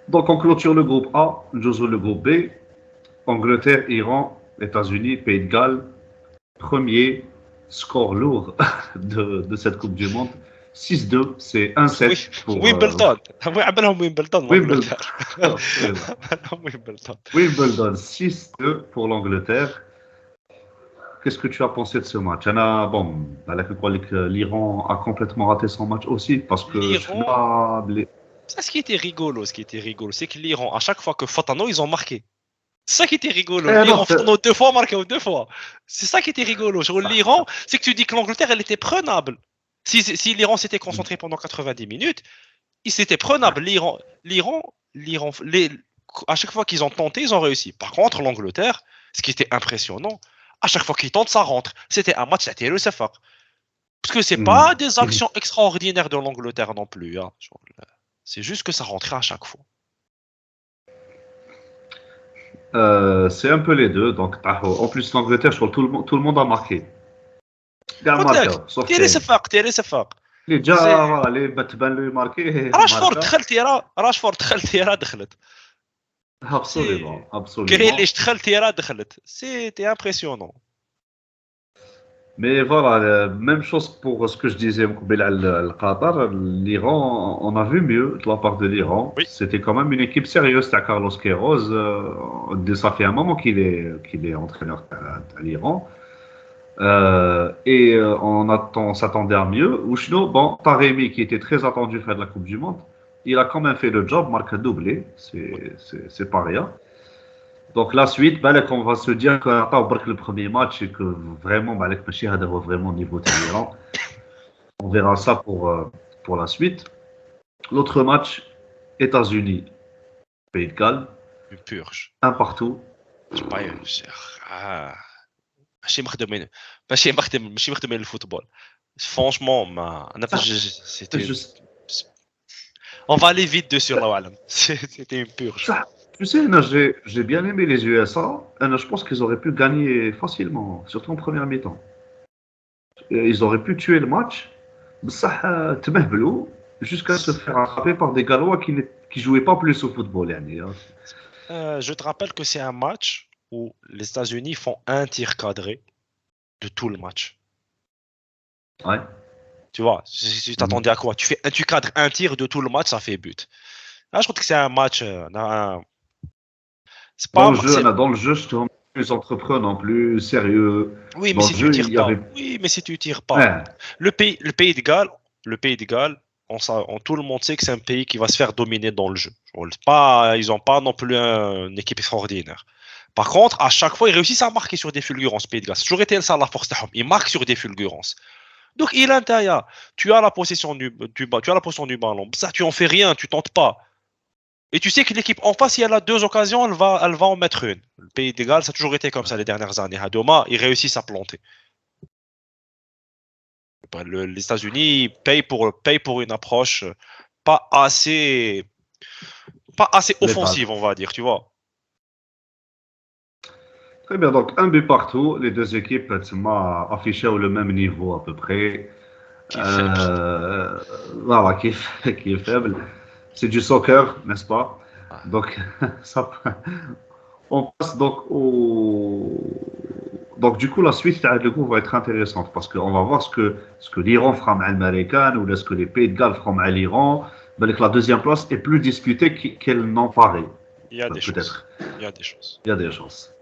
Donc on clôture le groupe A, Jozo le groupe B, Angleterre, Iran, États-Unis, Pays de Galles, premier score lourd de cette Coupe du Monde. 6-2, c'est Oui, 1-7 pour Wimbledon. هو عملهم ويمبلدون Wimbledon. لانجلترا. عملهم ويمبلدون. Wimbledon 6-2 pour l'Angleterre. Qu'est-ce que tu as pensé de ce match? Bon, l'Iran a complètement raté son match aussi parce que L'Iran, ça ce qui était rigolo, c'est que l'Iran, à chaque fois que Fatano, ils ont marqué. C'est ça qui était rigolo. non, L'Iran, Fatano deux fois, marqué deux fois. C'est ça qui était rigolo. Sur l'Iran, c'est que tu dis que l'Angleterre, elle était prenable. Si l'Iran s'était concentré pendant 90 minutes, il s'était prenable. L'Iran, à chaque fois qu'ils ont tenté, ils ont réussi. Par contre, l'Angleterre, ce qui était impressionnant, à chaque fois qu'ils tentent, ça rentre. C'était un match à tiré le Parce que c'est pas des actions extraordinaires de l'Angleterre non plus. Hein. C'est juste que ça rentrait à chaque fois. C'est un peu les deux. Donc, en plus, l'Angleterre, je crois que tout le monde a marqué. Gars قلت لك marqueur, sauf تيري Kane. صفاق تيري صفاق Les سي déjà, les Batban lui marqué, راشفورد marqueur. دخل تيرا راشفورد دخل تيرا دخلت Absolument, سي absolument. كريليش دخل تيرا دخلت سيتي امبرسيونون. Mais voilà, même chose pour ce que je disais le Qatar, l'Iran, on a vu mieux de la part de l'Iran. Oui. C'était quand même une équipe sérieuse, c'était Carlos Queiroz. Ça fait un moment qu'il est entraîneur à l'Iran. On s'attendait à mieux. Ouchno, bon, Taremi, qui était très attendu faire de la Coupe du Monde, il a quand même fait le job, marque un doublé, c'est pas rien. Donc la suite, on va se dire que le premier match et que vraiment, Machi a vraiment au niveau de l'Iran. On verra ça pour la suite. L'autre match, États-Unis, Pays de Galles. Une purge. Un partout. ماشي مخدمين الفوتبول. Franchement, on va aller vite dessus là. C'était une purge. Ça, tu sais, j'ai bien aimé les USA. Je pense qu'ils auraient pu gagner facilement, surtout en première mi-temps. Ils auraient pu tuer le match. Ça, jusqu'à se faire attraper par des Gallois qui jouaient pas plus au football. Je te rappelle que c'est un match où les États-Unis font un tir cadré de tout le match. Ouais. Tu vois, tu t'attendais à quoi? Tu cadres un tir de tout le match, ça fait but. Là, je crois que c'est un match. C'est pas dans le jeu, je trouve plus entreprenant, plus sérieux. Oui, mais si tu tires pas. Oui, mais si tu tires pas. Ouais. Le Pays de Galles, tout le monde sait que c'est un pays qui va se faire dominer dans le jeu. Ils n'ont pas non plus une équipe extraordinaire. Par contre, à chaque fois, ils réussissent à marquer sur des fulgurances. Pays de Galles, c'est toujours été ça la force de Ils marquent sur des fulgurances. Donc, il intéresse. Tu as la possession du ballon. Ça, tu en fais rien, tu tentes pas. Et tu sais que l'équipe en face, si elle a deux occasions, elle va en mettre une. Le Pays de Galles, ça a toujours été comme ça les dernières années. Hadoma, ils réussissent à planter. Les États-Unis payent pour une approche pas assez offensive, on va dire, tu vois. Très bien, donc un but partout. Les deux équipes affichaient au même niveau à peu près. Voilà, qui est faible. C'est du soccer, n'est-ce pas? Donc, on passe donc Donc, du coup, la suite du coup, va être intéressante parce qu'on va voir ce que l'Iran fera avec l'Américain ou ce que les Pays de Galles feront avec l'Iran. La deuxième place est plus discutée qu'elle n'en paraît. Il y a des chances. Il y a des chances.